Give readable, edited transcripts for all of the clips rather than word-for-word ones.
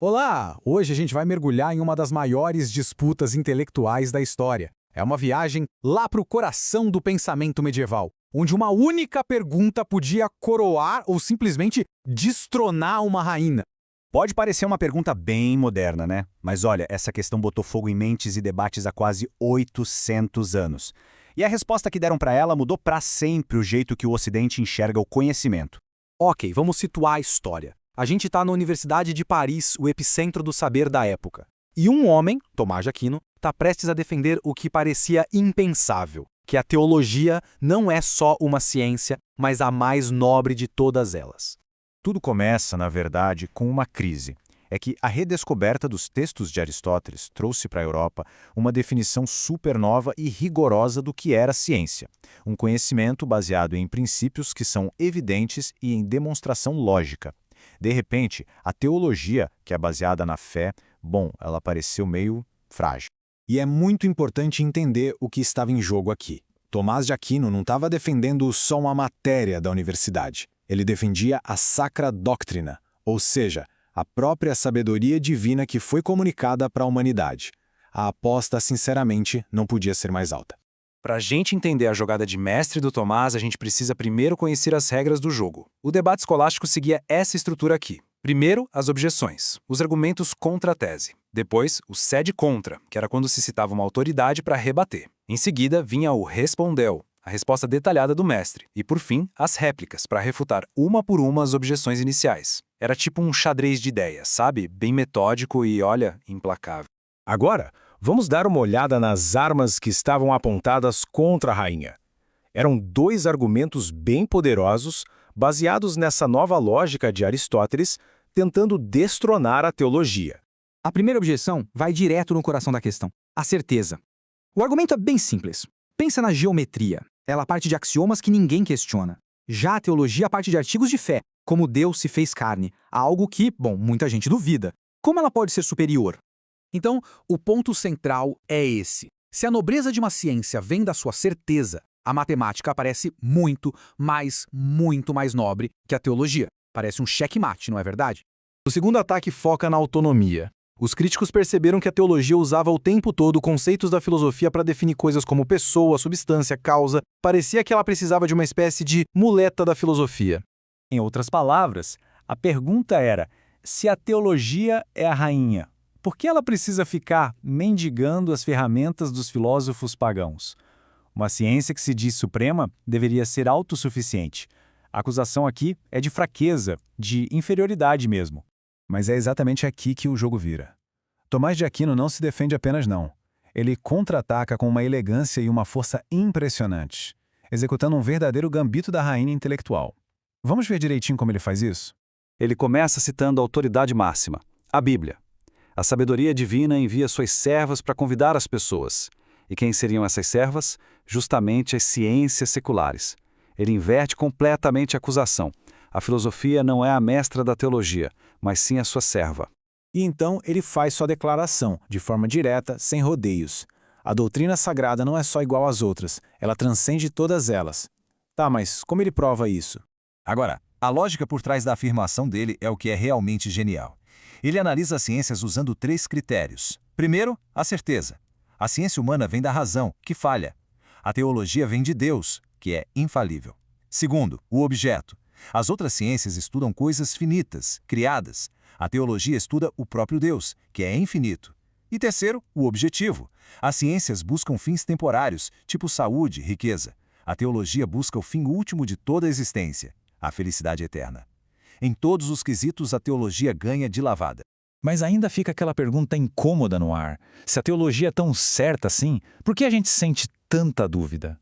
Olá! Hoje a gente vai mergulhar em uma das maiores disputas intelectuais da história. É uma viagem lá para o coração do pensamento medieval, onde uma única pergunta podia coroar ou simplesmente destronar uma rainha. Pode parecer uma pergunta bem moderna, né? Mas olha, essa questão botou fogo em mentes e debates há quase 800 anos. E a resposta que deram para ela mudou para sempre o jeito que o Ocidente enxerga o conhecimento. Ok, vamos situar a história. A gente está na Universidade de Paris, o epicentro do saber da época. E um homem, Tomás de Aquino, está prestes a defender o que parecia impensável, que a teologia não é só uma ciência, mas a mais nobre de todas elas. Tudo começa, na verdade, com uma crise. É que a redescoberta dos textos de Aristóteles trouxe para a Europa uma definição supernova e rigorosa do que era ciência. Um conhecimento baseado em princípios que são evidentes e em demonstração lógica. De repente, a teologia, que é baseada na fé, ela pareceu meio frágil. E é muito importante entender o que estava em jogo aqui. Tomás de Aquino não estava defendendo só uma matéria da universidade. Ele defendia a Sacra Doctrina, ou seja, a própria sabedoria divina que foi comunicada para a humanidade. A aposta, sinceramente, não podia ser mais alta. Para a gente entender a jogada de mestre do Tomás, a gente precisa primeiro conhecer as regras do jogo. O debate escolástico seguia essa estrutura aqui. Primeiro, as objeções, os argumentos contra a tese. Depois, o sede contra, que era quando se citava uma autoridade para rebater. Em seguida, vinha o respondeu, a resposta detalhada do mestre. E, por fim, as réplicas, para refutar uma por uma as objeções iniciais. Era tipo um xadrez de ideias, sabe? Bem metódico e, olha, implacável. Agora, vamos dar uma olhada nas armas que estavam apontadas contra a rainha. Eram dois argumentos bem poderosos, baseados nessa nova lógica de Aristóteles, tentando destronar a teologia. A primeira objeção vai direto no coração da questão, a certeza. O argumento é bem simples. Pensa na geometria. Ela parte de axiomas que ninguém questiona. Já a teologia parte de artigos de fé, como Deus se fez carne, algo que, muita gente duvida. Como ela pode ser superior? Então, o ponto central é esse. Se a nobreza de uma ciência vem da sua certeza, a matemática parece muito mais nobre que a teologia. Parece um checkmate, não é verdade? O segundo ataque foca na autonomia. Os críticos perceberam que a teologia usava o tempo todo conceitos da filosofia para definir coisas como pessoa, substância, causa. Parecia que ela precisava de uma espécie de muleta da filosofia. Em outras palavras, a pergunta era: se a teologia é a rainha, por que ela precisa ficar mendigando as ferramentas dos filósofos pagãos? Uma ciência que se diz suprema deveria ser autossuficiente. A acusação aqui é de fraqueza, de inferioridade mesmo. Mas é exatamente aqui que o jogo vira. Tomás de Aquino não se defende apenas não. Ele contra-ataca com uma elegância e uma força impressionantes, executando um verdadeiro gambito da rainha intelectual. Vamos ver direitinho como ele faz isso? Ele começa citando a autoridade máxima, a Bíblia. A sabedoria divina envia suas servas para convidar as pessoas. E quem seriam essas servas? Justamente as ciências seculares. Ele inverte completamente a acusação. A filosofia não é a mestra da teologia, mas sim a sua serva. E então ele faz sua declaração, de forma direta, sem rodeios. A doutrina sagrada não é só igual às outras, ela transcende todas elas. Tá, mas como ele prova isso? Agora, a lógica por trás da afirmação dele é o que é realmente genial. Ele analisa as ciências usando 3 critérios. Primeiro, a certeza. A ciência humana vem da razão, que falha. A teologia vem de Deus, que é infalível. Segundo, o objeto. As outras ciências estudam coisas finitas, criadas. A teologia estuda o próprio Deus, que é infinito. E terceiro, o objetivo. As ciências buscam fins temporários, tipo saúde, riqueza. A teologia busca o fim último de toda a existência, a felicidade eterna. Em todos os quesitos, a teologia ganha de lavada. Mas ainda fica aquela pergunta incômoda no ar. Se a teologia é tão certa assim, por que a gente sente tanta dúvida?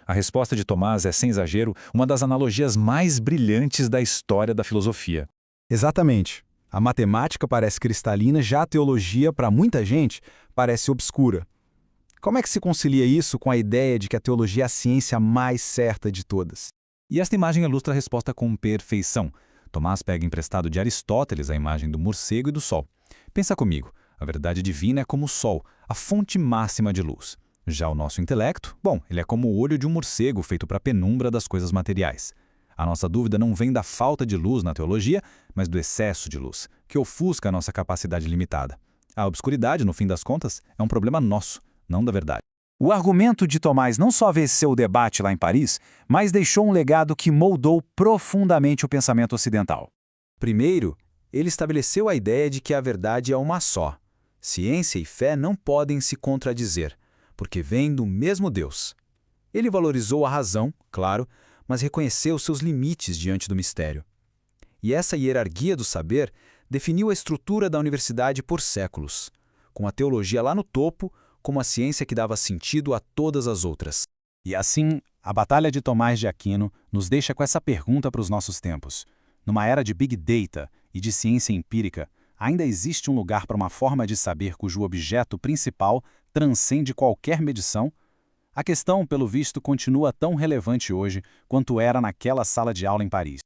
A resposta de Tomás é, sem exagero, uma das analogias mais brilhantes da história da filosofia. Exatamente. A matemática parece cristalina, já a teologia, para muita gente, parece obscura. Como é que se concilia isso com a ideia de que a teologia é a ciência mais certa de todas? E esta imagem ilustra a resposta com perfeição. Tomás pega emprestado de Aristóteles a imagem do morcego e do sol. Pensa comigo, a verdade divina é como o sol, a fonte máxima de luz. Já o nosso intelecto, ele é como o olho de um morcego feito para a penumbra das coisas materiais. A nossa dúvida não vem da falta de luz na teologia, mas do excesso de luz, que ofusca a nossa capacidade limitada. A obscuridade, no fim das contas, é um problema nosso, não da verdade. O argumento de Tomás não só venceu o debate lá em Paris, mas deixou um legado que moldou profundamente o pensamento ocidental. Primeiro, ele estabeleceu a ideia de que a verdade é uma só. Ciência e fé não podem se contradizer, porque vêm do mesmo Deus. Ele valorizou a razão, claro, mas reconheceu seus limites diante do mistério. E essa hierarquia do saber definiu a estrutura da universidade por séculos, com a teologia lá no topo, como a ciência que dava sentido a todas as outras. E assim, a Batalha de Tomás de Aquino nos deixa com essa pergunta para os nossos tempos. Numa era de Big Data e de ciência empírica, ainda existe um lugar para uma forma de saber cujo objeto principal transcende qualquer medição? A questão, pelo visto, continua tão relevante hoje quanto era naquela sala de aula em Paris.